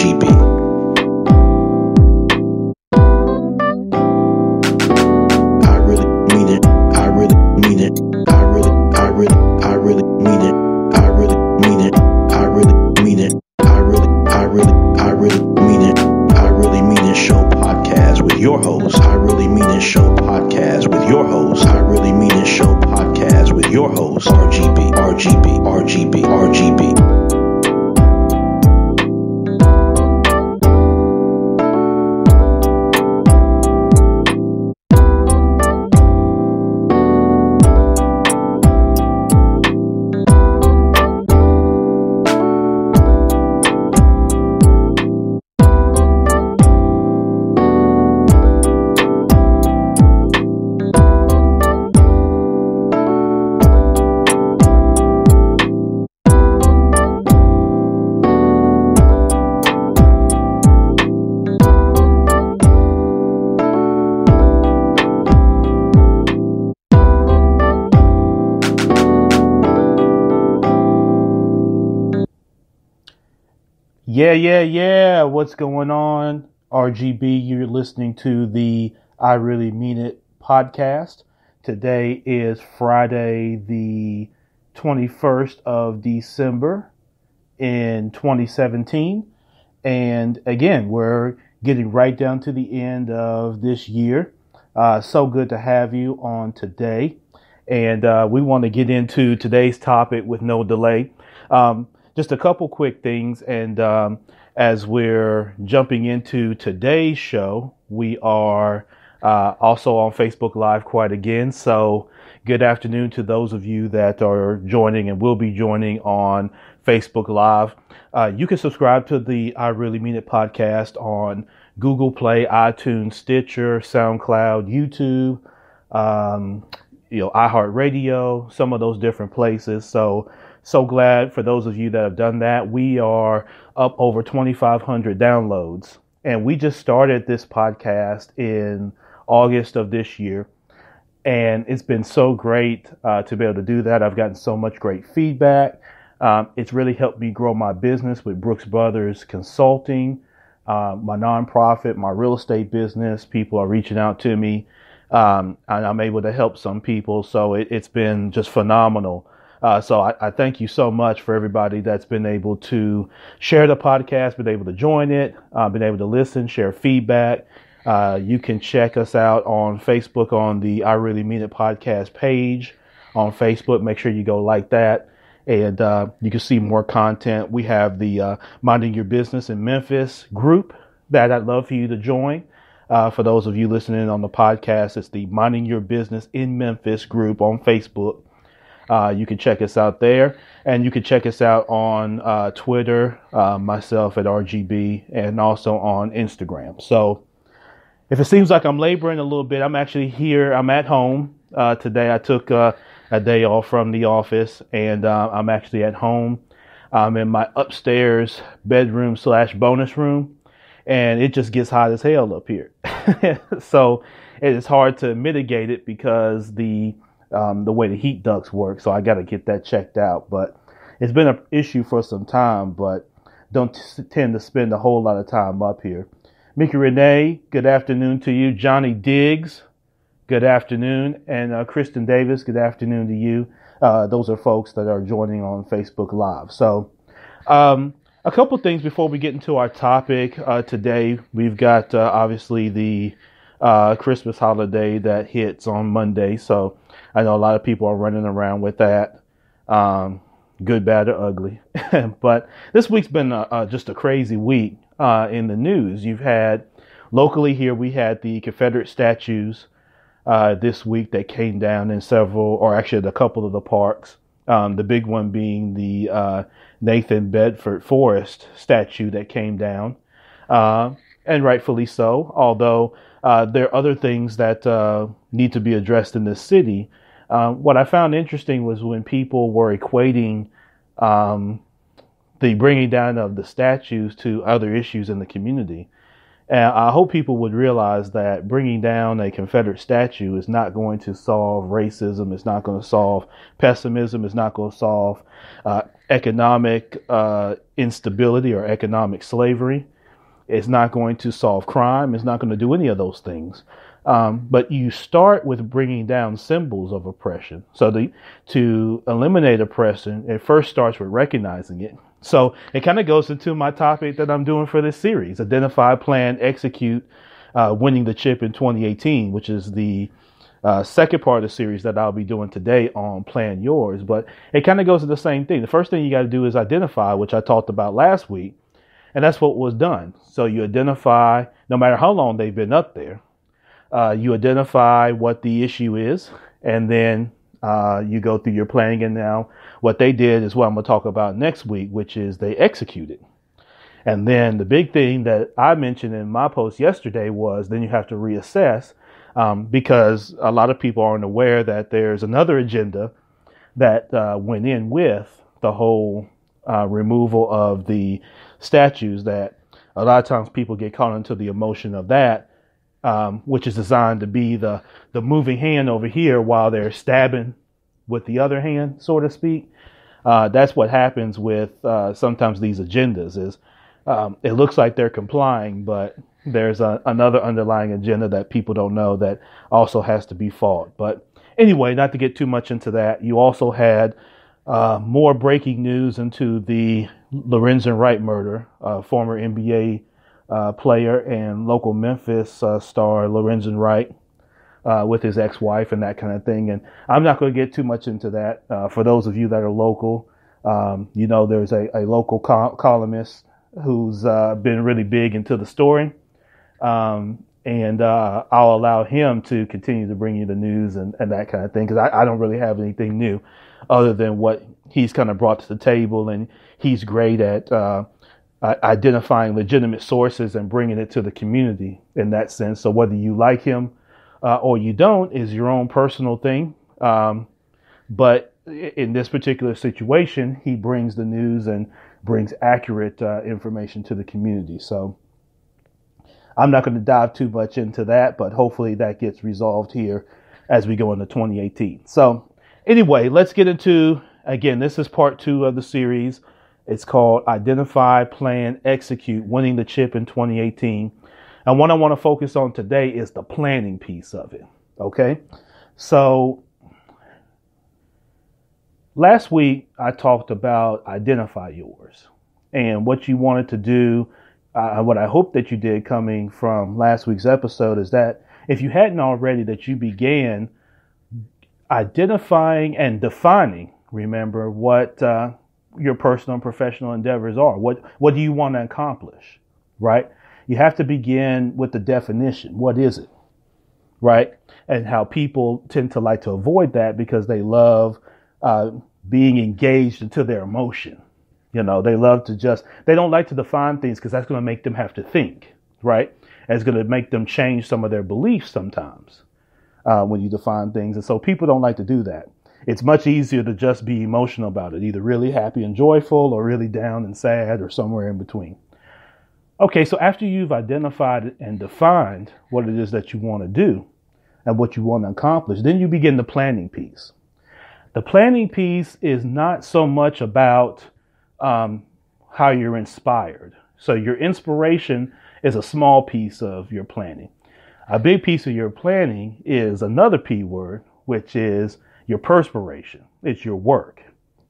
R.G.B. I really mean it. I really mean it. I really mean it. I really mean it. I really mean it. I really mean it. I really mean it show podcast with your host. I really mean it show podcast with your host. I really mean it show podcast with your host. R.G.B. R.G.B. R.G.B. R.G.B. Yeah. What's going on? R.G.B. You're listening to the I Really Mean It podcast. Today is Friday, the 21st of December in 2017. And again, we're getting right down to the end of this year. So good to have you on today. And we want to get into today's topic with no delay. Just a couple quick things. And as we're jumping into today's show, we are also on Facebook Live quite again. So good afternoon to those of you that are joining and will be joining on Facebook Live. You can subscribe to the I Really Mean It podcast on Google Play, iTunes, Stitcher, SoundCloud, YouTube, iHeartRadio, some of those different places. So glad for those of you that have done that. We are up over 2,500 downloads, and we just started this podcast in August of this year. And it's been so great to be able to do that. I've gotten so much great feedback. It's really helped me grow my business with Brooks Brothers Consulting, my nonprofit, my real estate business. People are reaching out to me, and I'm able to help some people. So it's been just phenomenal. So I thank you so much for everybody that's been able to share the podcast, been able to join it, been able to listen, share feedback. You can check us out on Facebook on the I Really Mean It podcast page on Facebook. Make sure you go like that. And you can see more content. We have the Minding Your Business in Memphis group that I'd love for you to join. For those of you listening on the podcast, it's the Minding Your Business in Memphis group on Facebook. You can check us out there, and you can check us out on Twitter, myself at R.G.B, and also on Instagram. So if it seems like I'm laboring a little bit, I'm actually here. I'm at home today. I took a day off from the office, and I'm actually at home. I'm in my upstairs bedroom / bonus room, and it just gets hot as hell up here. So it is hard to mitigate it because the way the heat ducts work. So I got to get that checked out. But it's been an issue for some time, but don't tend to spend a whole lot of time up here. Mickey Renee, good afternoon to you. Johnny Diggs, good afternoon. And Kristen Davis, good afternoon to you. Those are folks that are joining on Facebook Live. So a couple things before we get into our topic today. We've got obviously the Christmas holiday that hits on Monday. So I know a lot of people are running around with that, good, bad, or ugly. But this week's been just a crazy week in the news. You've had locally here, we had the Confederate statues this week that came down in several, or actually a couple of the parks. The big one being the Nathan Bedford Forrest statue that came down, and rightfully so, although there are other things that need to be addressed in this city. What I found interesting was when people were equating the bringing down of the statues to other issues in the community. And I hope people would realize that bringing down a Confederate statue is not going to solve racism. It's not going to solve pessimism. It's not going to solve economic instability or economic slavery. It's not going to solve crime. It's not going to do any of those things. But you start with bringing down symbols of oppression. So to eliminate oppression, it first starts with recognizing it. So it kind of goes into my topic that I'm doing for this series: identify, plan, execute, winning the chip in 2018, which is the second part of the series that I'll be doing today on Plan Yours. But it kind of goes to the same thing. The first thing you got to do is identify, which I talked about last week. And that's what was done. So you identify, no matter how long they've been up there, you identify what the issue is, and then you go through your planning. And now what they did is what I'm going to talk about next week, which is they executed. And then the big thing that I mentioned in my post yesterday was then you have to reassess, because a lot of people aren't aware that there's another agenda that went in with the whole removal of the statues, that a lot of times people get caught into the emotion of that, which is designed to be the moving hand over here while they're stabbing with the other hand, so to speak. That's what happens with sometimes these agendas is it looks like they're complying, but there's another underlying agenda that people don't know that also has to be fought. But anyway, not to get too much into that, you also had more breaking news into the Lorenzen Wright murder, former NBA player and local Memphis star Lorenzen Wright with his ex-wife and that kind of thing. And I'm not going to get too much into that. For those of you that are local, there's a local columnist who's been really big into the story. And I'll allow him to continue to bring you the news and that kind of thing, because I don't really have anything new other than what he's kind of brought to the table. And he's great at identifying legitimate sources and bringing it to the community in that sense. So whether you like him or you don't is your own personal thing. But in this particular situation, he brings the news and brings accurate information to the community. So I'm not going to dive too much into that, but hopefully that gets resolved here as we go into 2018. So anyway, let's get into, again, this is part 2 of the series. It's called Identify, Plan, Execute, Winning the Chip in 2018. And what I want to focus on today is the planning piece of it. Okay. So last week I talked about identify yours and what you wanted to do. What I hope that you did coming from last week's episode is that if you hadn't already, that you began identifying and defining, remember, what your personal and professional endeavors are. What do you want to accomplish, right? You have to begin with the definition. What is it, right? And how people tend to like to avoid that because they love being engaged into their emotion. They love to they don't like to define things because that's going to make them have to think, right? And it's going to make them change some of their beliefs sometimes when you define things. And so people don't like to do that. It's much easier to just be emotional about it, either really happy and joyful or really down and sad or somewhere in between. Okay, so after you've identified and defined what it is that you want to do and what you want to accomplish, then you begin the planning piece. The planning piece is not so much about how you're inspired. So your inspiration is a small piece of your planning. A big piece of your planning is another P word, which is your perspiration. It's your work.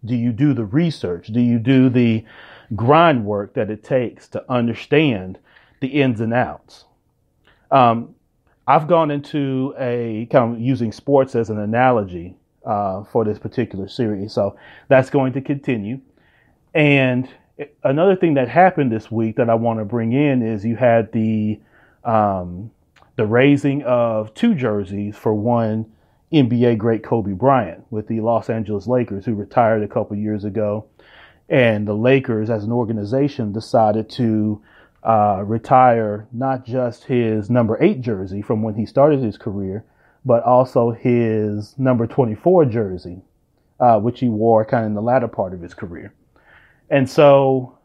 Do you do the research? Do you do the grind work that it takes to understand the ins and outs? I've gone into a kind of using sports as an analogy for this particular series. So that's going to continue. And another thing that happened this week that I want to bring in is you had the raising of 2 jerseys for one NBA great Kobe Bryant with the Los Angeles Lakers, who retired a couple years ago. And the Lakers as an organization decided to retire not just his number 8 jersey from when he started his career, but also his number 24 jersey, which he wore kind of in the latter part of his career. And so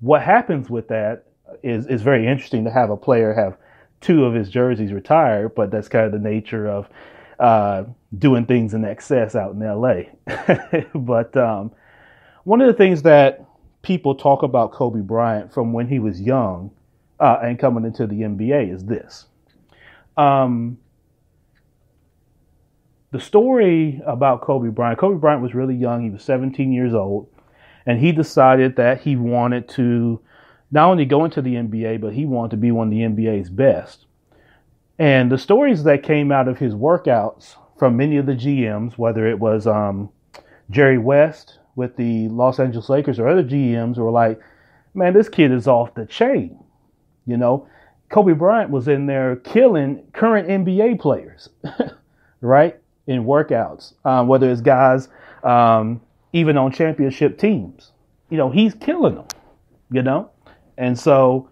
what happens with that is very interesting to have a player have 2 of his jerseys retired, but that's kind of the nature of doing things in excess out in LA. But one of the things that people talk about Kobe Bryant from when he was young and coming into the NBA is this. The story about Kobe Bryant. Kobe Bryant was really young. He was 17 years old, and he decided that he wanted to not only go into the NBA, but he wanted to be one of the NBA's best. And the stories that came out of his workouts from many of the GMs, whether it was Jerry West with the Los Angeles Lakers or other GMs, were like, man, this kid is off the chain. You know, Kobe Bryant was in there killing current NBA players, right? In workouts, whether it's guys even on championship teams. You know, he's killing them, you know? And so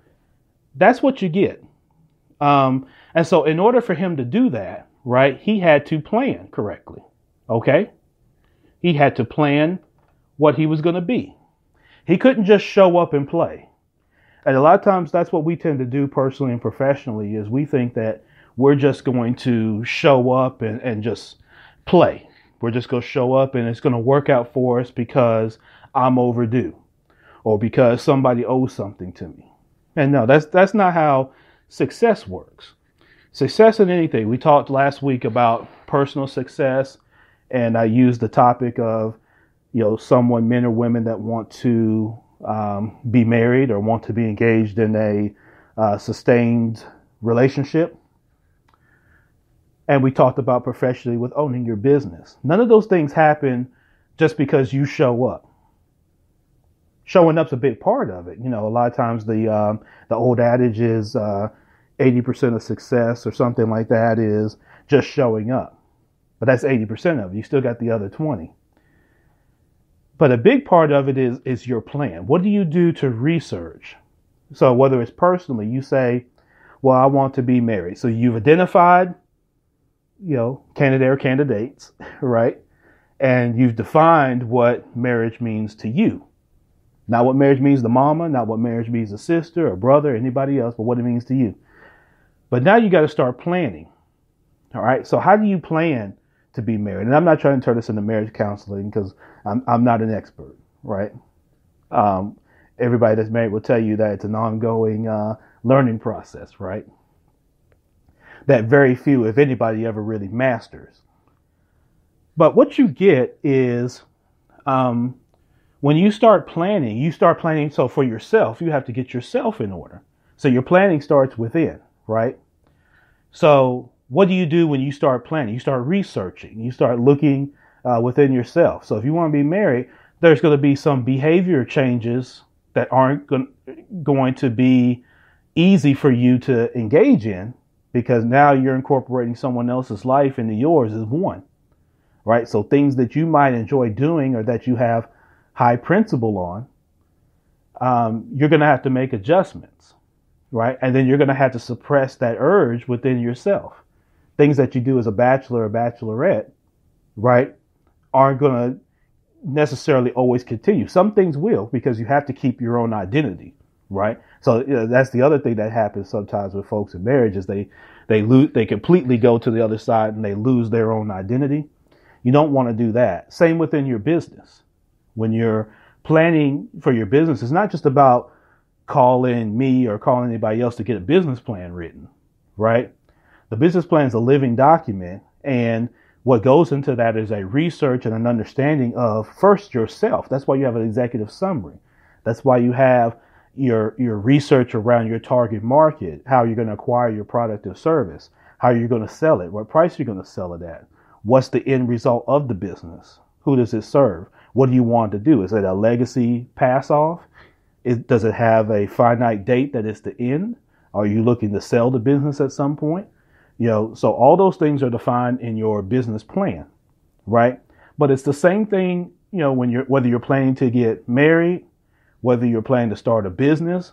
that's what you get. And so in order for him to do that, right, he had to plan correctly. Okay? He had to plan what he was going to be. He couldn't just show up and play. And a lot of times that's what we tend to do personally and professionally is we think that we're just going to show up and just play. We're just going to show up and it's going to work out for us because I'm overdue or because somebody owes something to me. And no, that's not how success works. Success in anything. We talked last week about personal success, and I used the topic of, you know, someone, men or women that want to be married or want to be engaged in a sustained relationship. And we talked about professionally with owning your business. None of those things happen just because you show up. Showing up's a big part of it. You know, a lot of times the old adage is 80% of success or something like that is just showing up. But that's 80% of it. You still got the other 20. But a big part of it is your plan. What do you do to research? So whether it's personally, you say, well, I want to be married. So you've identified, you know, candidate or candidates, right? And you've defined what marriage means to you. Not what marriage means to mama, not what marriage means to sister or brother, or anybody else, but what it means to you. But now you got to start planning. All right. So how do you plan to be married? And I'm not trying to turn this into marriage counseling because I'm not an expert, right? Everybody that's married will tell you that it's an ongoing learning process, right? That very few, if anybody, ever really masters. But what you get is when you start planning. So for yourself, you have to get yourself in order. So your planning starts within, right? So what do you do when you start planning? You start researching. You start looking within yourself. So if you want to be married, there's going to be some behavior changes that aren't going to be easy for you to engage in because now you're incorporating someone else's life into yours as one, right? So things that you might enjoy doing or that you have high principle on, you're going to have to make adjustments, right? And then you're going to have to suppress that urge within yourself. Things that you do as a bachelor or bachelorette, right, aren't going to necessarily always continue. Some things will because you have to keep your own identity, right? So that's the other thing that happens sometimes with folks in marriage is they completely go to the other side and they lose their own identity. You don't want to do that. Same within your business. When you're planning for your business, it's not just about calling me or calling anybody else to get a business plan written, right? The business plan is a living document, and what goes into that is a research and an understanding of first yourself. That's why you have an executive summary. That's why you have your research around your target market, how you're going to acquire your product or service, how you're going to sell it, what price you're going to sell it at, what's the end result of the business, who does it serve, what do you want to do? Is it a legacy pass off? Does it have a finite date that is the end? Are you looking to sell the business at some point? You know, so all those things are defined in your business plan, right? But it's the same thing, you know, whether you're planning to get married, whether you're planning to start a business,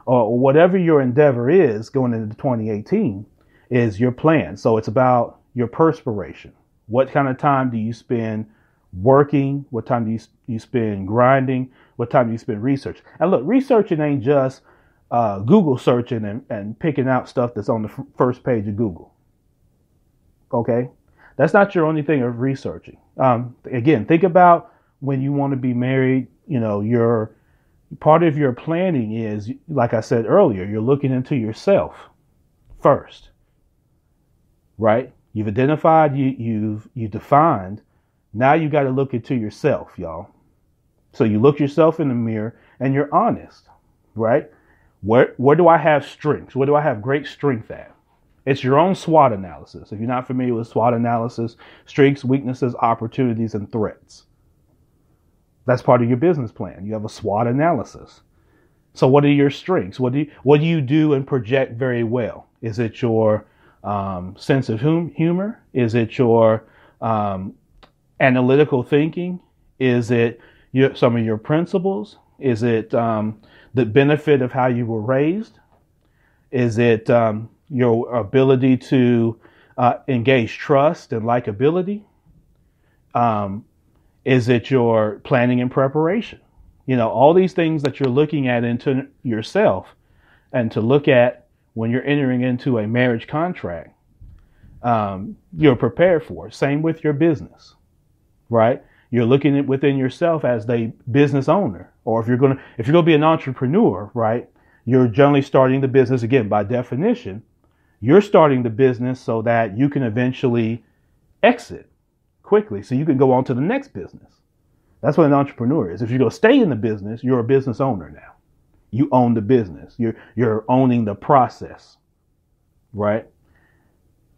or whatever your endeavor is going into 2018 is your plan. So it's about your perspiration. What kind of time do you spend working? What time do you spend grinding? What time do you spend research? And look, researching ain't just Google searching and picking out stuff that's on the first page of Google. Okay, that's not your only thing of researching. Again, think about when you want to be married. You know, part of your planning is, like I said earlier, you're looking into yourself first, right? You've identified, you've defined. Now you got to look into yourself, y'all. So you look yourself in the mirror and you're honest, right? Where do I have strengths? Where do I have great strength at? It's your own SWOT analysis. If you're not familiar with SWOT analysis, strengths, weaknesses, opportunities, and threats. That's part of your business plan. You have a SWOT analysis. So what are your strengths? What do you do and project very well? Is it your sense of humor? Is it your analytical thinking? Is it some of your principles? Is it the benefit of how you were raised? Is it your ability to engage trust and likability? Is it your planning and preparation? All these things that you're looking at into yourself, and to look at when you're entering into a marriage contract, you're prepared for. Same with your business, right? You're looking at within yourself as the business owner, or if you're going to be an entrepreneur, right? You're generally starting the business, again, by definition, you're starting the business so that you can eventually exit quickly so you can go on to the next business. That's what an entrepreneur is. If you're going to stay in the business, you're a business owner now. You own the business. You're owning the process, right?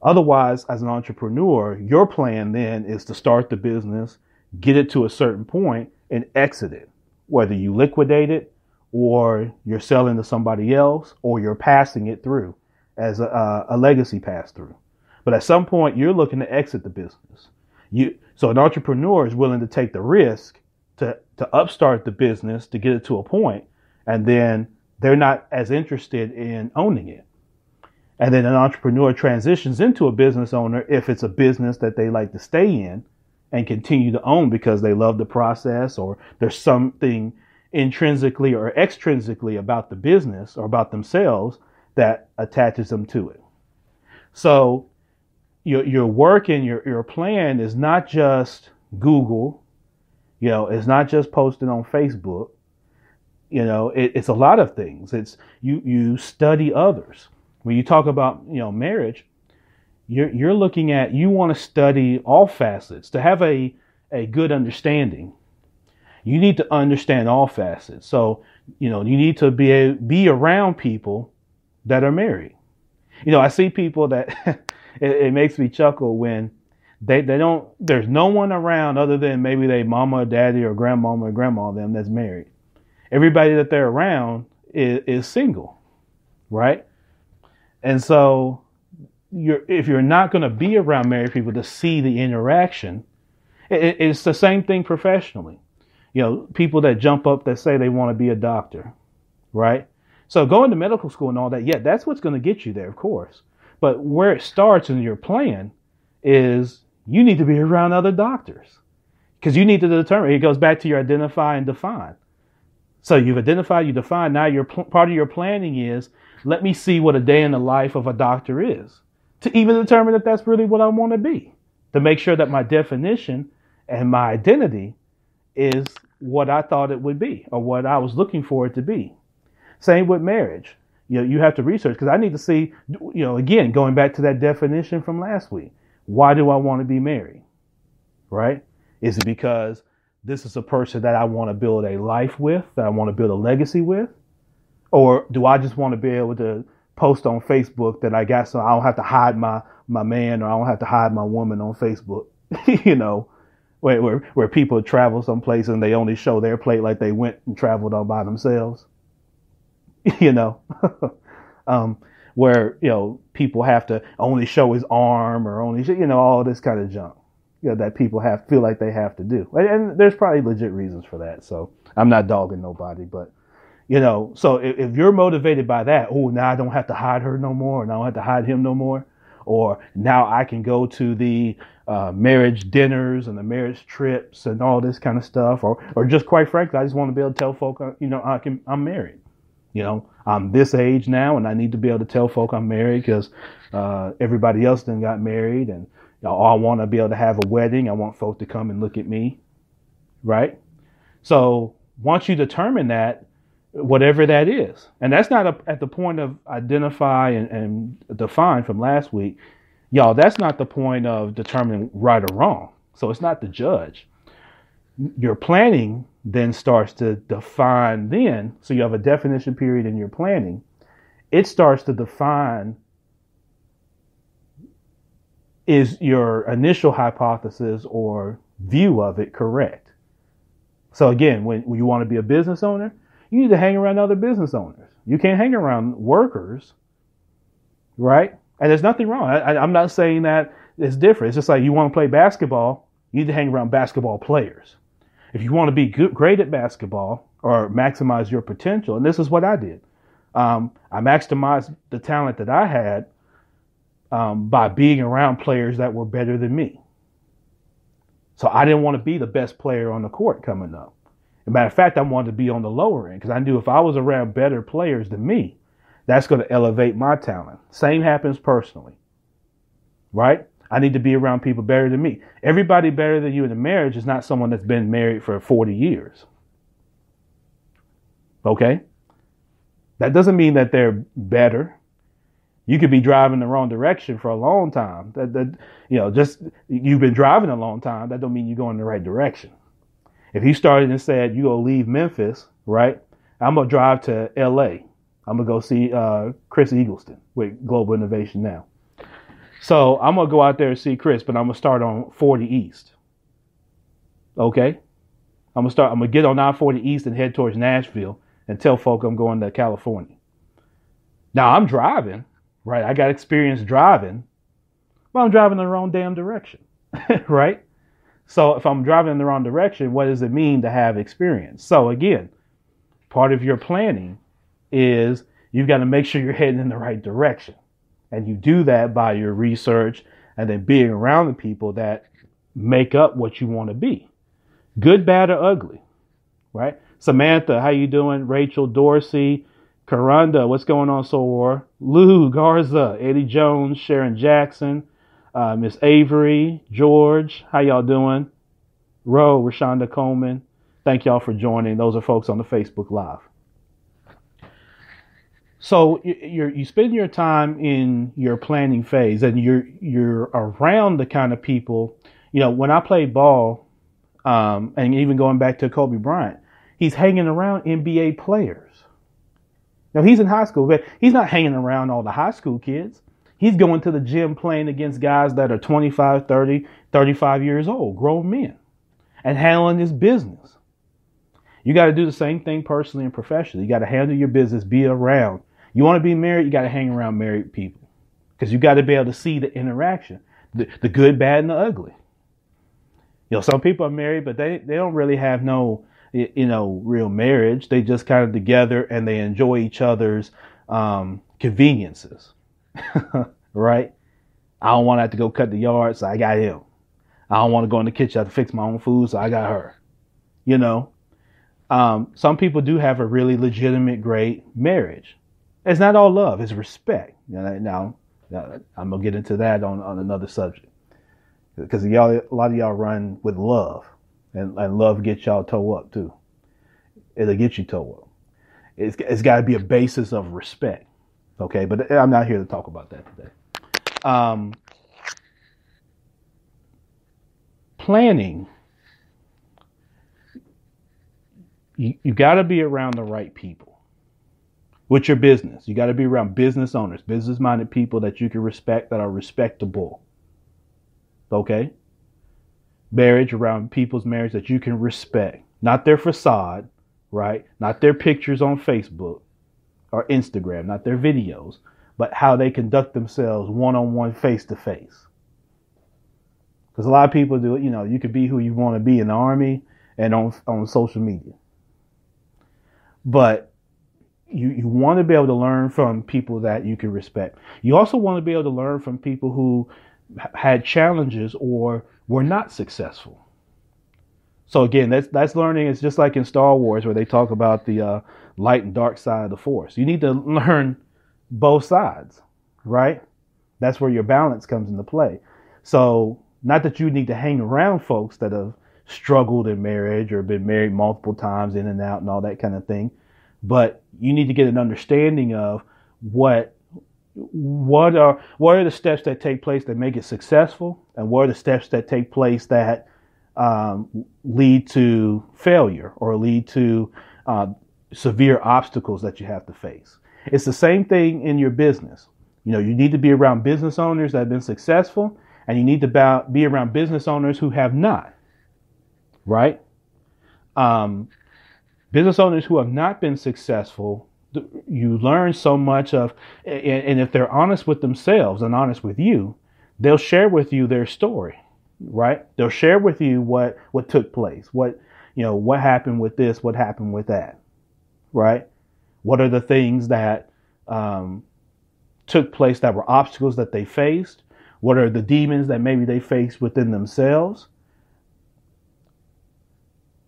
Otherwise, as an entrepreneur, your plan then is to start the business, get it to a certain point, and exit it. Whether you liquidate it, or you're selling to somebody else, or you're passing it through as a legacy pass through. But at some point, you're looking to exit the business. So an entrepreneur is willing to take the risk to upstart the business, to get it to a point, and then they're not as interested in owning it. And then an entrepreneur transitions into a business owner if it's a business that they like to stay in and continue to own because they love the process, or there's something intrinsically or extrinsically about the business or about themselves that attaches them to it. So your work and your plan is not just Google, it's not just posting on Facebook. It's a lot of things. It's you study others. When you talk about, marriage, you're looking at, you want to study all facets to have a good understanding. You need to understand all facets. So, you need to be around people that are married. I see people that it makes me chuckle when they don't, there's no one around other than maybe they mama or daddy or grandmama or grandma them that's married. Everybody that they're around is single, right? And so if you're not going to be around married people to see the interaction, it's the same thing professionally. People that jump up that say they want to be a doctor, right? So going to medical school and all that, yeah, that's what's going to get you there, of course. But where it starts in your plan is you need to be around other doctors, because you need to determine. It goes back to your identify and define. So you've identified, you define. Now your part of your planning is, let me see what a day in the life of a doctor is, to even determine if that's really what I want to be, to make sure that my definition and my identity is what I thought it would be, or what I was looking for it to be. Same with marriage. You have to research, because I need to see, again, going back to that definition from last week, why do I want to be married? Right? Is it because this is a person that I want to build a life with, that I want to build a legacy with? Or do I just want to be able to post on Facebook that I got, so I don't have to hide my man, or I don't have to hide my woman on Facebook, where people travel someplace and they only show their plate like they went and traveled all by themselves, where, people have to only show his arm, or only, all this kind of junk, that people feel like they have to do. And there's probably legit reasons for that. So I'm not dogging nobody, but so if you're motivated by that, now I don't have to hide her no more, and I don't have to hide him no more, or now I can go to the marriage dinners and the marriage trips and all this kind of stuff, or just quite frankly, I just want to be able to tell folk, I'm married. I'm this age now, and I need to be able to tell folk I'm married, because everybody else then got married, and I want to be able to have a wedding. I want folk to come and look at me, right? So once you determine that, whatever that is. And that's not at the point of identify and define from last week. Y'all, that's not the point of determining right or wrong. So it's not the judge. Your planning then starts to define then. So you have a definition period in your planning. It starts to define, is your initial hypothesis or view of it correct? So again, when you want to be a business owner, you need to hang around other business owners. You can't hang around workers, right? And there's nothing wrong. I'm not saying that it's different. It's just like you want to play basketball, you need to hang around basketball players. If you want to be great at basketball or maximize your potential, and this is what I did. I maximized the talent that I had by being around players that were better than me. So I didn't want to be the best player on the court coming up. As a matter of fact, I wanted to be on the lower end because I knew if I was around better players than me, that's going to elevate my talent. Same happens personally, right? I need to be around people better than me. Everybody better than you in a marriage is not someone that's been married for 40 years. Okay? That doesn't mean that they're better. You could be driving the wrong direction for a long time. Just you've been driving a long time. That don't mean you're going in the right direction. If you started and said you go leave Memphis, right? I'm gonna drive to L.A. I'm gonna go see Chris Eagleston with Global Innovation Now. So I'm gonna go out there and see Chris, but I'm gonna start on 40 East. Okay, I'm gonna get on I-40 East and head towards Nashville and tell folk I'm going to California. Now I'm driving. Right, I got experience driving, but I'm driving in the wrong damn direction, right? So if I'm driving in the wrong direction, what does it mean to have experience? So again, part of your planning is you've got to make sure you're heading in the right direction. And you do that by your research and then being around the people that make up what you want to be. Good, bad, or ugly, right? Samantha, how you doing? Rachel, Dorsey, Karanda, what's going on, Sowar? Lou, Garza, Eddie Jones, Sharon Jackson, Miss Avery, George, how y'all doing? Ro, Rashonda Coleman, thank y'all for joining. Those are folks on the Facebook Live. So you spend your time in your planning phase, and you're around the kind of people. When I played ball, and even going back to Kobe Bryant, he's hanging around NBA players. Now, he's in high school, but he's not hanging around all the high school kids. He's going to the gym playing against guys that are 25, 30, 35 years old, grown men, and handling his business. You got to do the same thing personally and professionally. You got to handle your business, be around. You want to be married, you got to hang around married people because you got to be able to see the interaction, the good, bad, and the ugly. Some people are married, but they don't really have no real marriage. They just kind of together and they enjoy each other's conveniences, right? I don't want to have to go cut the yard, so I got him. I don't want to go in the kitchen, I have to fix my own food, so I got her. Some people do have a really legitimate, great marriage. It's not all love, it's respect. Now, I'm going to get into that on another subject. Because a lot of y'all run with love. And love gets y'all toe up too. It'll get you toe up. It's got to be a basis of respect. Okay, but I'm not here to talk about that today. Planning. You got to be around the right people. With your business, you got to be around business owners, business-minded people that you can respect, that are respectable. Okay? Marriage, around people's marriage that you can respect, not their facade, right? Not their pictures on Facebook or Instagram, not their videos, but how they conduct themselves one-on-one, face-to-face. Because a lot of people do it, you could be who you want to be in the army and on social media. But you want to be able to learn from people that you can respect. You also want to be able to learn from people who had challenges or were not successful. So again, that's learning. It's just like in Star Wars where they talk about the light and dark side of the Force. You need to learn both sides, right? That's where your balance comes into play. So not that you need to hang around folks that have struggled in marriage or been married multiple times in and out and all that kind of thing, but you need to get an understanding of what are the steps that take place that make it successful, and what are the steps that take place that lead to failure or lead to severe obstacles that you have to face. It's the same thing in your business. You need to be around business owners that have been successful, and you need to be around business owners who have not, right? Business owners who have not been successful, you learn so much of, and if they're honest with themselves and honest with you, they'll share with you their story, right? They'll share with you what took place, what happened with this, what happened with that, right? What are the things that took place that were obstacles that they faced? What are the demons that maybe they faced within themselves?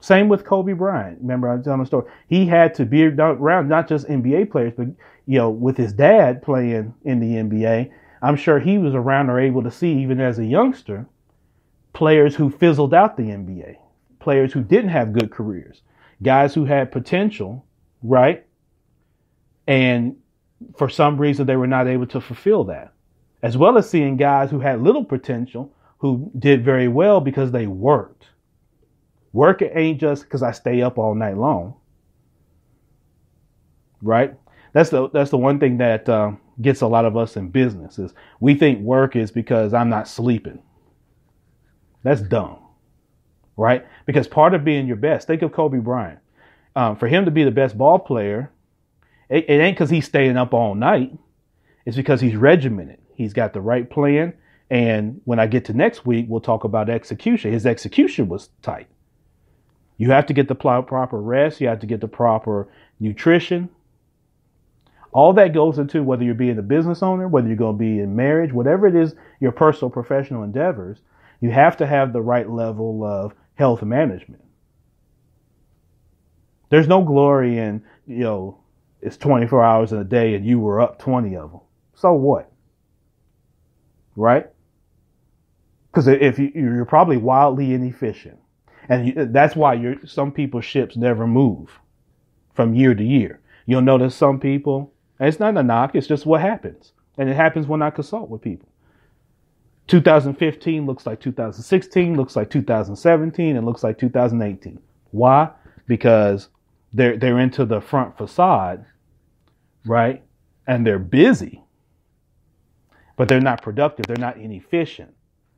Same with Kobe Bryant. Remember, I was telling the story. He had to be around not just NBA players, but with his dad playing in the NBA, I'm sure he was around or able to see, even as a youngster, players who fizzled out the NBA, players who didn't have good careers, guys who had potential, right? And for some reason, they were not able to fulfill that, as well as seeing guys who had little potential who did very well because they worked. Work ain't just because I stay up all night long, right? That's the one thing that gets a lot of us in business is we think work is because I'm not sleeping. That's dumb, right? Because part of being your best, think of Kobe Bryant. For him to be the best ball player, it ain't because he's staying up all night. It's because he's regimented. He's got the right plan. And when I get to next week, we'll talk about execution. His execution was tight. You have to get the proper rest. You have to get the proper nutrition. All that goes into whether you're being a business owner, whether you're going to be in marriage, whatever it is, your personal, professional endeavors, you have to have the right level of health management. There's no glory in, it's 24 hours in a day and you were up 20 of them. So what? Right? Because if you're probably wildly inefficient. And that's why some people's ships never move from year to year. You'll notice some people, and it's not a knock, it's just what happens. And it happens when I consult with people. 2015 looks like 2016, looks like 2017, and looks like 2018. Why? Because they're into the front facade, right? And they're busy, but they're not productive. They're not inefficient.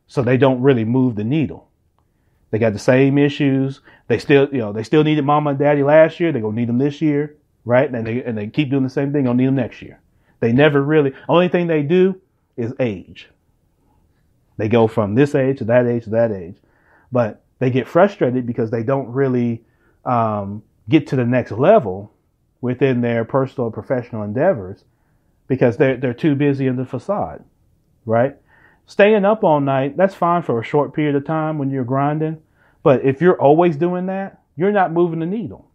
So they don't really move the needle. They got the same issues. They still needed mama and daddy last year. They're going to need them this year, right? And they keep doing the same thing. Going to need them next year. They never really, only thing they do is age. They go from this age to that age to that age. But they get frustrated because they don't really get to the next level within their personal and professional endeavors because they're too busy in the facade, right? Staying up all night, that's fine for a short period of time when you're grinding. But if you're always doing that, you're not moving the needle,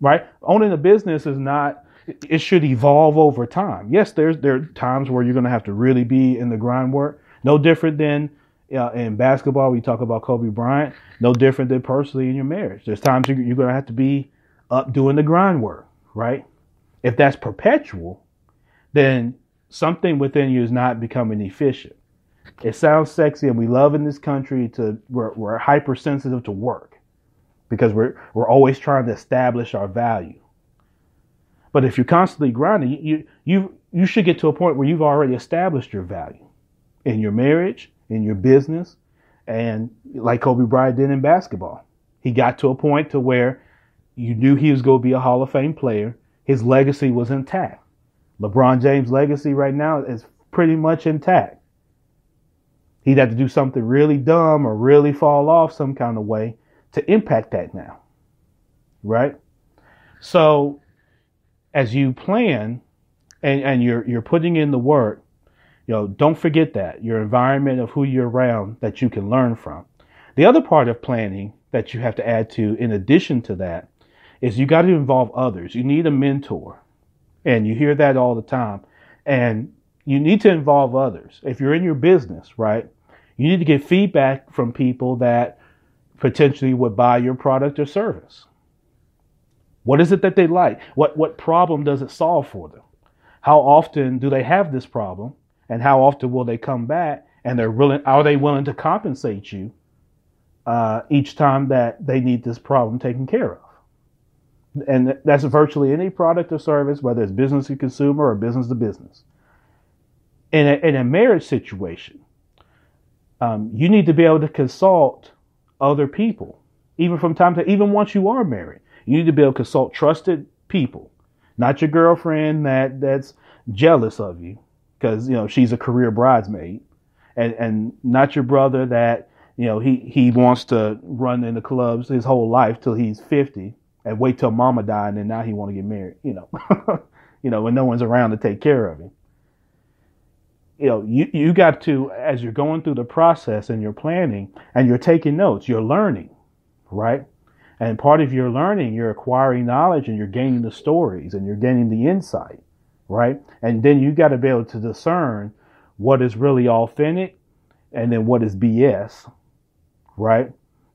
right? Owning a business is not, it should evolve over time. Yes, there are times where you're going to have to really be in the grind work. No different than in basketball, we talk about Kobe Bryant. No different than personally in your marriage. There's times you're going to have to be up doing the grind work, right? If that's perpetual, then something within you is not becoming efficient. It sounds sexy, and we love in this country we're hypersensitive to work because we're always trying to establish our value. But if you're constantly grinding, you should get to a point where you've already established your value in your marriage, in your business, and like Kobe Bryant did in basketball. He got to a point to where you knew he was going to be a Hall of Fame player. His legacy was intact. LeBron James' legacy right now is pretty much intact. He'd have to do something really dumb or really fall off some kind of way to impact that now, right? So as you plan and you're putting in the work, don't forget that your environment of who you're around that you can learn from. The other part of planning that you have to add to, in addition to that, is you got to involve others. You need a mentor. And you hear that all the time. And you need to involve others. If you're in your business, right, you need to get feedback from people that potentially would buy your product or service. What is it that they like? What problem does it solve for them? How often do they have this problem? And how often will they come back? And are they willing to compensate you each time that they need this problem taken care of? And that's virtually any product or service, whether it's business to consumer or business to business. In a marriage situation, you need to be able to consult other people, even once you are married. You need to be able to consult trusted people, not your girlfriend that's jealous of you because she's a career bridesmaid, and not your brother that he wants to run in the clubs his whole life till he's 50 and wait till mama died and then now he want to get married. When no one's around to take care of him. You got to, as you're going through the process and you're planning and you're taking notes, you're learning, right? And part of your learning, you're acquiring knowledge and you're gaining the stories and you're gaining the insight, right? And then you got to be able to discern what is really authentic and then what is BS, right?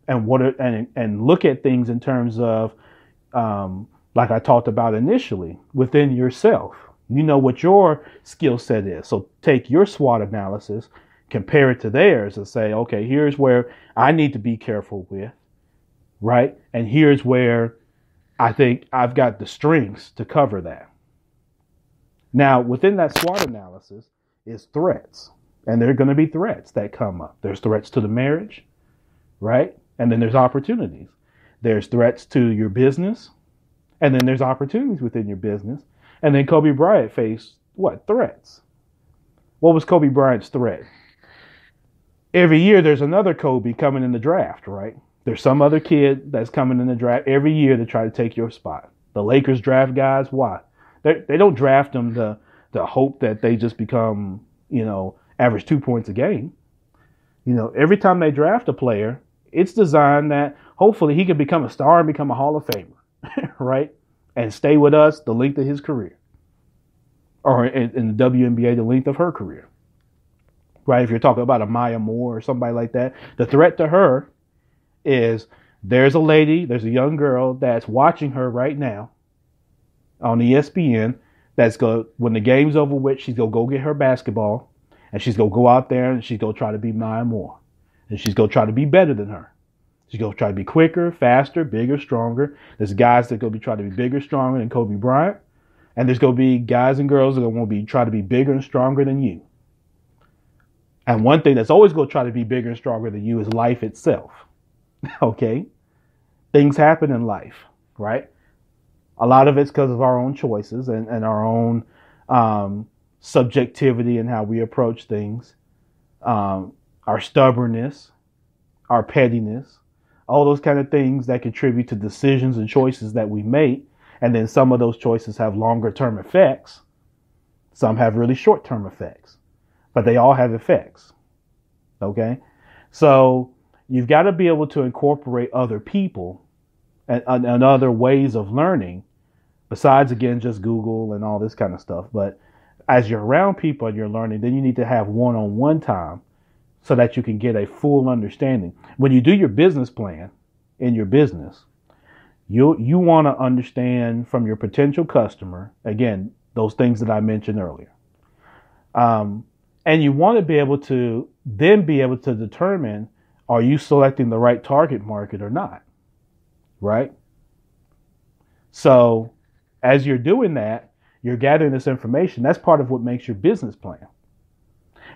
And and look at things in terms of, like I talked about initially, within yourself. You know what your skill set is. So take your SWOT analysis, compare it to theirs and say, okay, here's where I need to be careful with, right? And here's where I think I've got the strengths to cover that. Now, within that SWOT analysis is threats. And there are going to be threats that come up. There's threats to the marriage, right? And then there's opportunities. There's threats to your business. And then there's opportunities within your business. And then Kobe Bryant faced what? Threats. What was Kobe Bryant's threat? Every year there's another Kobe coming in the draft, right? There's some other kid that's coming in the draft every year to try to take your spot. The Lakers draft guys, why? They don't draft them to hope that they just become, average 2 points a game. Every time they draft a player, it's designed that hopefully he can become a star and become a Hall of Famer, right? And stay with us the length of his career. Or in the WNBA, the length of her career. Right? If you're talking about a Maya Moore or somebody like that, the threat to her is there's a young girl that's watching her right now on ESPN when the game's over with, she's going to go get her basketball and she's going to go out there and she's going to try to be Maya Moore. And she's going to try to be better than her. She's going to try to be quicker, faster, bigger, stronger. There's guys that are going to be trying to be bigger, stronger than Kobe Bryant. And there's going to be guys and girls that are going to be trying to be bigger and stronger than you. And one thing that's always going to try to be bigger and stronger than you is life itself. Okay? Things happen in life, right? A lot of it's because of our own choices and our own subjectivity in how we approach things, our stubbornness, our pettiness, all those kind of things that contribute to decisions and choices that we make. And then some of those choices have longer term effects. Some have really short term effects, but they all have effects. Okay. So you've got to be able to incorporate other people and other ways of learning besides, again, just Google and all this kind of stuff. But as you're around people and you're learning, then you need to have one-on-one time so that you can get a full understanding. When you do your business plan in your business, you want to understand from your potential customer, again, those things that I mentioned earlier. And you want to be able to determine, are you selecting the right target market or not? Right? So as you're doing that, you're gathering this information. That's part of what makes your business plan.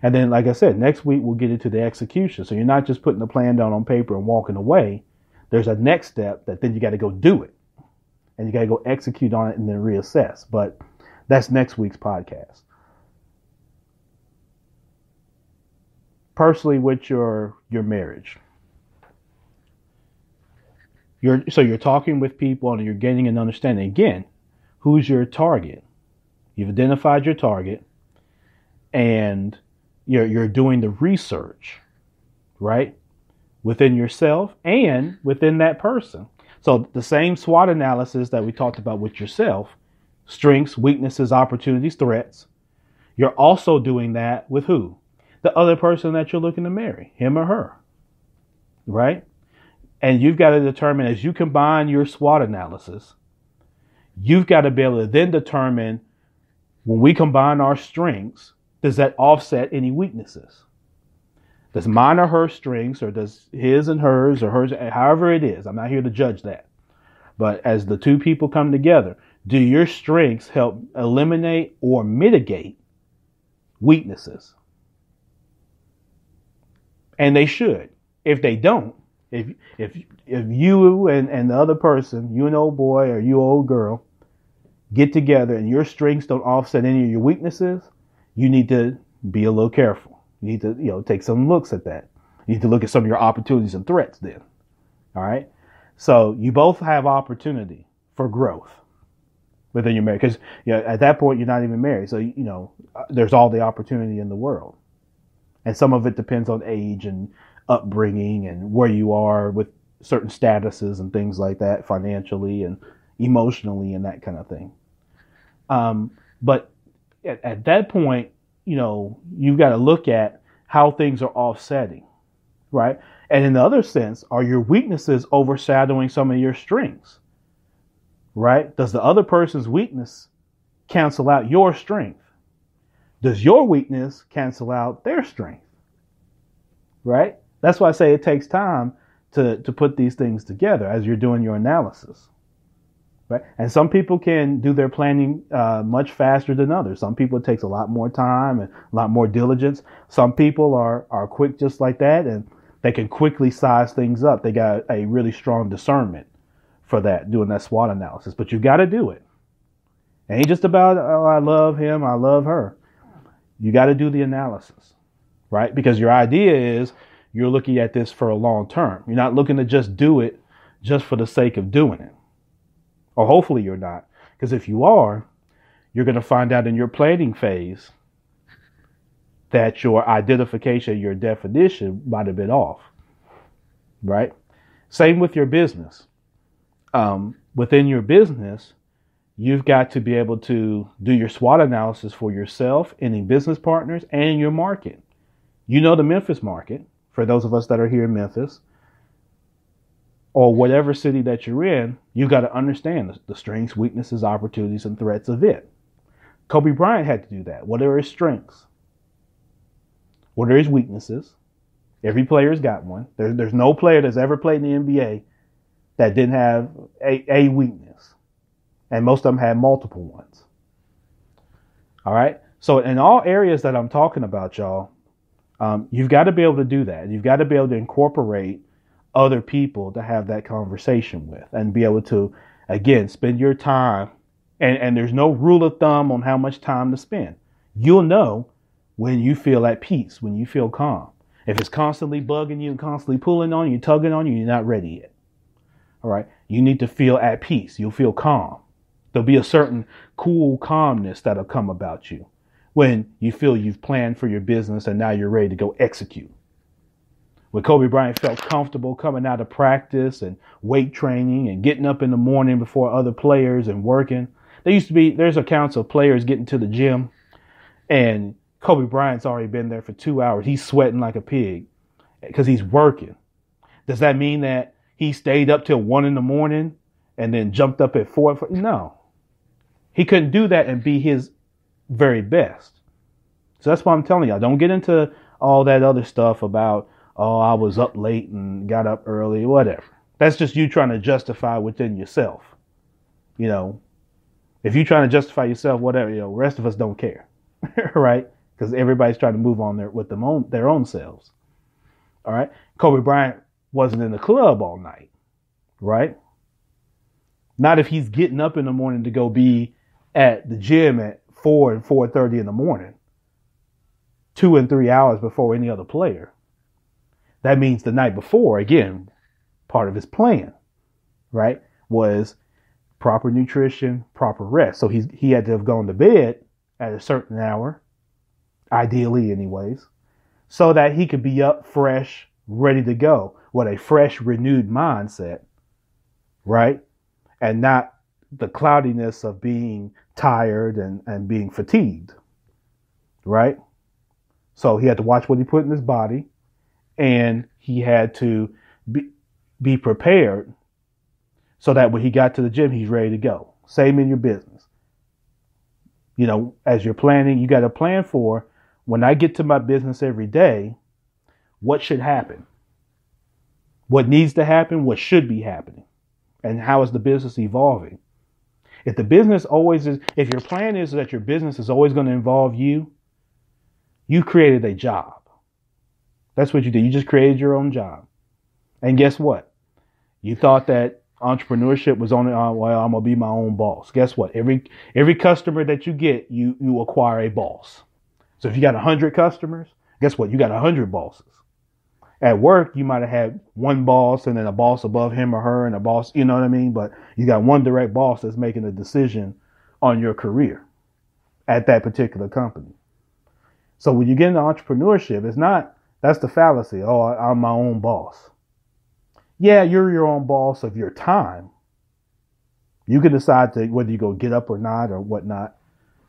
And then, like I said, next week we'll get into the execution. So you're not just putting the plan down on paper and walking away. There's a next step that then you got to go do it. And you got to go execute on it and then reassess. But that's next week's podcast. Personally, with your marriage. You're talking with people and you're gaining an understanding. Again, who's your target? You've identified your target and you're doing the research, right? Within yourself and within that person. So the same SWOT analysis that we talked about with yourself, strengths, weaknesses, opportunities, threats. You're also doing that with who? The other person that you're looking to marry, him or her, right? And you've got to determine, as you combine your SWOT analysis You've got to be able to then determine, when we combine our strengths, does that offset any weaknesses? Does mine or her strengths, or does his and hers, or hers, however it is, I'm not here to judge that. But as the two people come together, do your strengths help eliminate or mitigate weaknesses? And they should. If they don't, if you and the other person, you and old boy or you old girl, get together and your strengths don't offset any of your weaknesses, you need to be a little careful. You need to, take some looks at that. You need to look at some of your opportunities and threats then. All right. So you both have opportunity for growth within your marriage, because at that point you're not even married. So, there's all the opportunity in the world. And some of it depends on age and upbringing and where you are with certain statuses and things like that, financially and emotionally and that kind of thing. But at that point, you've got to look at how things are offsetting, right? And in the other sense, are your weaknesses overshadowing some of your strengths, right? Does the other person's weakness cancel out your strength? Does your weakness cancel out their strength, right? That's why I say it takes time to put these things together as you're doing your analysis. Right? And some people can do their planning much faster than others. Some people, it takes a lot more time and a lot more diligence. Some people are quick just like that, and they can quickly size things up. They got a really strong discernment for that, doing that SWOT analysis. But you got to do it. It ain't just about, oh, I love him, I love her. You got to do the analysis, right? Because your idea is you're looking at this for a long term. You're not looking to just do it just for the sake of doing it. Or hopefully you're not. Because if you are, you're going to find out in your planning phase that your identification, your definition might have been off. Right? Same with your business. Within your business, you've got to be able to do your SWOT analysis for yourself, any business partners, and your market. You know the Memphis market, for those of us that are here in Memphis, or whatever city that you're in, you've got to understand the strengths, weaknesses, opportunities, and threats of it. Kobe Bryant had to do that. What are his strengths? What are his weaknesses? Every player's got one. There's no player that's ever played in the NBA that didn't have a weakness. And most of them had multiple ones. All right? So in all areas that I'm talking about, y'all, you've got to be able to do that. You've got to be able to incorporate other people to have that conversation with and be able to, again, spend your time. And there's no rule of thumb on how much time to spend. You'll know when you feel at peace, when you feel calm. If it's constantly bugging you and constantly pulling on you, tugging on you, you're not ready yet. All right. You need to feel at peace. You'll feel calm. There'll be a certain cool calmness that'll come about you when you feel you've planned for your business and now you're ready to go execute. When Kobe Bryant felt comfortable coming out of practice and weight training and getting up in the morning before other players and working. There's accounts of players getting to the gym and Kobe Bryant's already been there for 2 hours. He's sweating like a pig because he's working. Does that mean that he stayed up till 1 a.m. and then jumped up at 4? No, he couldn't do that and be his very best. So that's why I'm telling y'all, don't get into all that other stuff about, oh, I was up late and got up early, whatever. That's just you trying to justify within yourself. If you're trying to justify yourself, whatever, the rest of us don't care, right? Because everybody's trying to move on with their own selves. All right. Kobe Bryant wasn't in the club all night, right? Not if he's getting up in the morning to go be at the gym at 4 and 4:30 in the morning, 2 and 3 hours before any other player. That means the night before, again, part of his plan, right, was proper nutrition, proper rest. So he had to have gone to bed at a certain hour, ideally anyways, so that he could be up fresh, ready to go with a fresh, renewed mindset, right? And not the cloudiness of being tired and being fatigued, right? So he had to watch what he put in his body. And he had to be prepared so that when he got to the gym, he's ready to go. Same in your business. As you're planning, you got to plan for, when I get to my business every day, what should happen? What needs to happen? What should be happening? And how is the business evolving? If your plan is that your business is always going to involve you, you created a job. That's what you did. You just created your own job. And guess what? You thought that entrepreneurship was only, well, I'm going to be my own boss. Guess what? Every customer that you get, you acquire a boss. So if you got 100 customers, guess what? You got 100 bosses. At work, you might have had one boss and then a boss above him or her and a boss, you know what I mean? But you got one direct boss that's making a decision on your career at that particular company. So when you get into entrepreneurship, that's the fallacy. Oh, I'm my own boss. Yeah, you're your own boss of your time. You can decide whether you go get up or not or whatnot.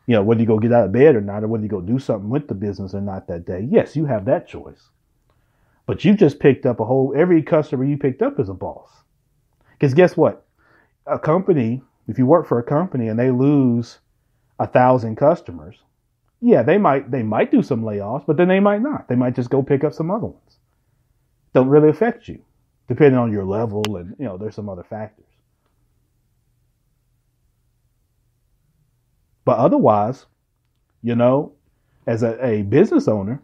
Whether you go get out of bed or not, or whether you go do something with the business or not that day. Yes, you have that choice. But you just picked up every customer you picked up is a boss. Because guess what? A company, if you work for a company and they lose 1,000 customers, yeah, they might do some layoffs, but then they might not. They might just go pick up some other ones. Don't really affect you, depending on your level, and there's some other factors. But otherwise, as a business owner,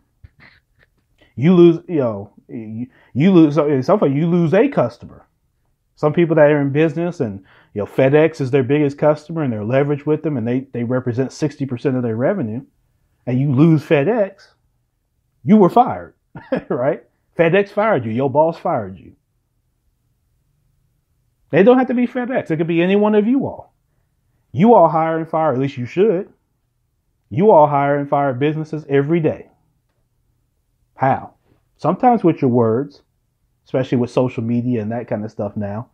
you lose, you lose, sometimes you lose a customer. Some people that are in business and, FedEx is their biggest customer and they're leveraged with them and they represent 60% of their revenue, and you lose FedEx, you were fired, right? FedEx fired you. Your boss fired you. They don't have to be FedEx. It could be any one of you all. You all hire and fire, at least you should. You all hire and fire businesses every day. How? Sometimes with your words, especially with social media and that kind of stuff now,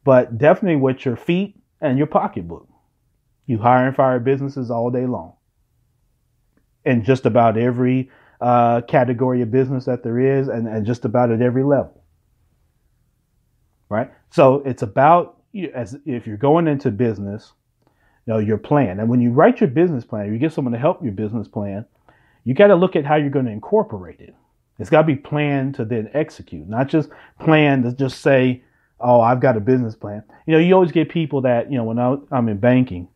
but definitely with your feet and your pocketbook. You hire and fire businesses all day long. In just about every category of business that there is, and just about at every level. Right? So it's about, as if you're going into business, your plan. And when you write your business plan, or you get someone to help your business plan, you got to look at how you're going to incorporate it. It's got to be planned to then execute, not just plan to just say, oh, I've got a business plan. You always get people that, when I'm in banking,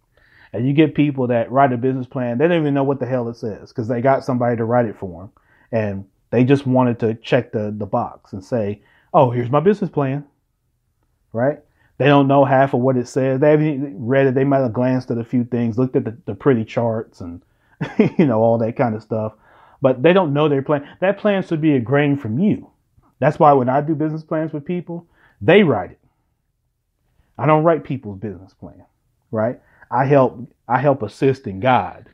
and you get people that write a business plan, they don't even know what the hell it says because they got somebody to write it for them. And they just wanted to check the box and say, oh, here's my business plan, right? They don't know half of what it says. They haven't read it. They might have glanced at a few things, looked at the pretty charts and, all that kind of stuff. But they don't know their plan. That plan should be ingrained from you. That's why when I do business plans with people, they write it. I don't write people's business plan, right? I help assist and guide,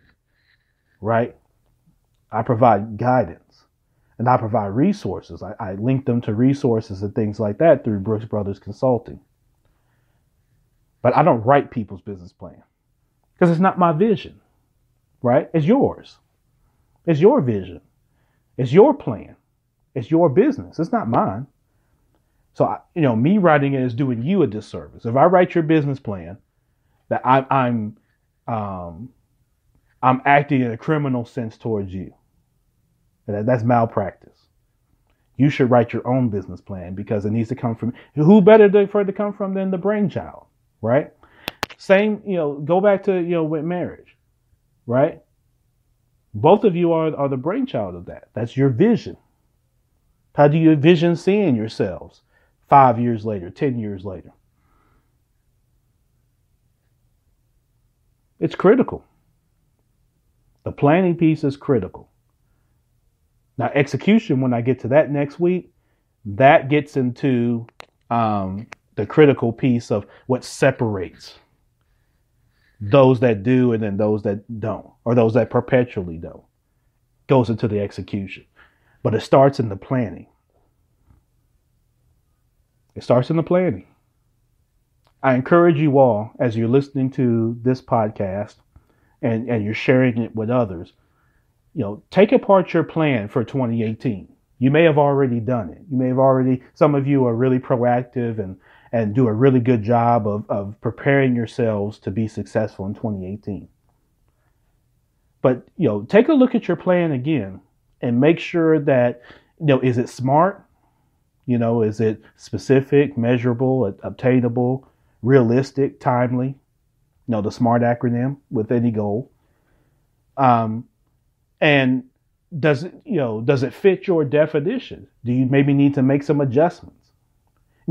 right? I provide guidance and I provide resources. I link them to resources and things like that through Brooks Brothers Consulting. But I don't write people's business plan because it's not my vision, right? It's yours. It's your vision. It's your plan. It's your business. It's not mine. So, me writing it is doing you a disservice. If I write your business plan, that I'm acting in a criminal sense towards you. And that's malpractice. You should write your own business plan because it needs to come from, who better for it to come from than the brainchild, right? Same, go back to, with marriage, right? Both of you are the brainchild of that. That's your vision. How do you envision seeing yourselves 5 years later, 10 years later? It's critical. The planning piece is critical. Now, execution, when I get to that next week, that gets into the critical piece of what separates those that do and then those that don't, or those that perpetually don't. Goes into the execution. But it starts in the planning. It starts in the planning. I encourage you all, as you're listening to this podcast and you're sharing it with others, take apart your plan for 2018. You may have already done it. Some of you are really proactive and do a really good job of preparing yourselves to be successful in 2018. But, take a look at your plan again and make sure that, is it smart? Is it specific, measurable, obtainable, realistic, timely? The SMART acronym with any goal. And does it fit your definition? Do you maybe need to make some adjustments?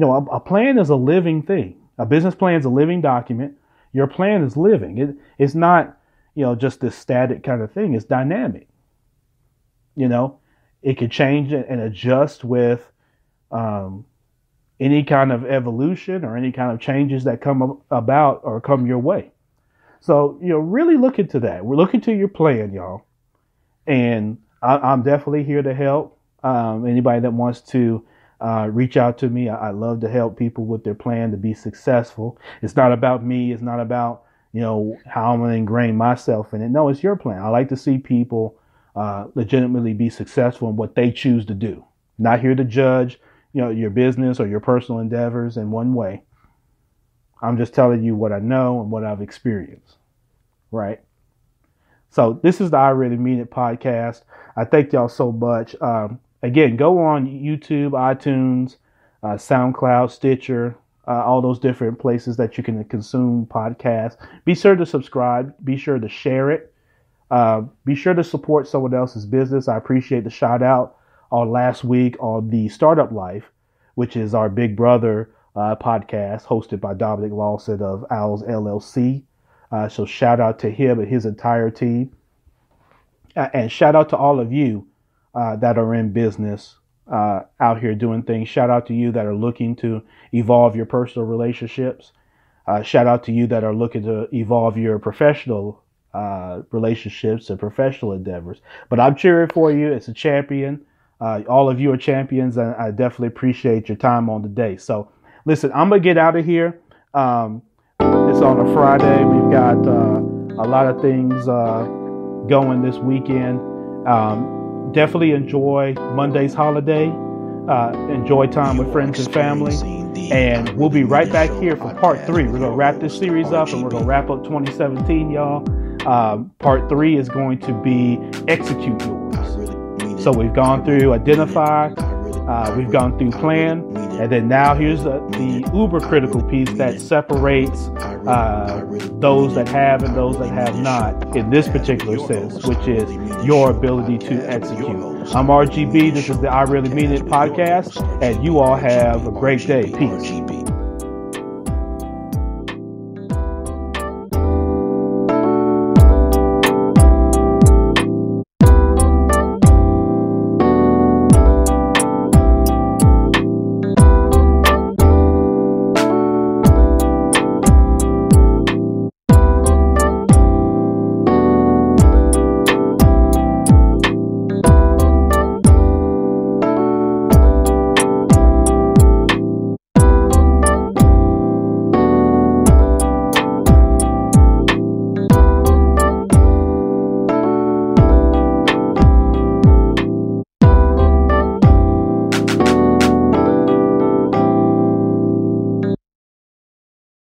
A plan is a living thing. A business plan is a living document. Your plan is living. It's not, just this static kind of thing. It's dynamic. It could change and adjust with any kind of evolution or any kind of changes that come about or come your way. So, really look into that. We're looking to your plan, y'all. And I'm definitely here to help. Anybody that wants to reach out to me, I love to help people with their plan to be successful. It's not about me. It's not about, how I'm going to ingrain myself in it. No, it's your plan. I like to see people legitimately be successful in what they choose to do. Not here to judge, your business or your personal endeavors in one way. I'm just telling you what I know and what I've experienced. Right? So this is the I Really Mean It podcast. I thank y'all so much. Again, go on YouTube, iTunes, SoundCloud, Stitcher, all those different places that you can consume podcasts. Be sure to subscribe. Be sure to share it. Be sure to support someone else's business. I appreciate the shout out on last week on the Startup Life, which is our Big Brother podcast hosted by Dominic Lawson of Owls LLC. So shout out to him and his entire team. And shout out to all of you that are in business out here doing things. Shout out to you that are looking to evolve your personal relationships. Shout out to you that are looking to evolve your professional relationships and professional endeavors. But I'm cheering for you. It's a champion. All of you are champions, and I definitely appreciate your time on the day. So listen, I'm going to get out of here. It's on a Friday. We've got a lot of things going this weekend. Definitely enjoy Monday's holiday. Enjoy time with friends and family. And we'll be right back here for part 3. We're going to wrap this series up and we're going to wrap up 2017, y'all. Part 3 is going to be execute yours. So we've gone through identify, we've gone through plan, and then now here's the uber critical piece that separates those that have and those that have not in this particular sense, which is your ability to execute. I'm R.G.B. This is the I Really Mean It podcast, and you all have a great day. Peace.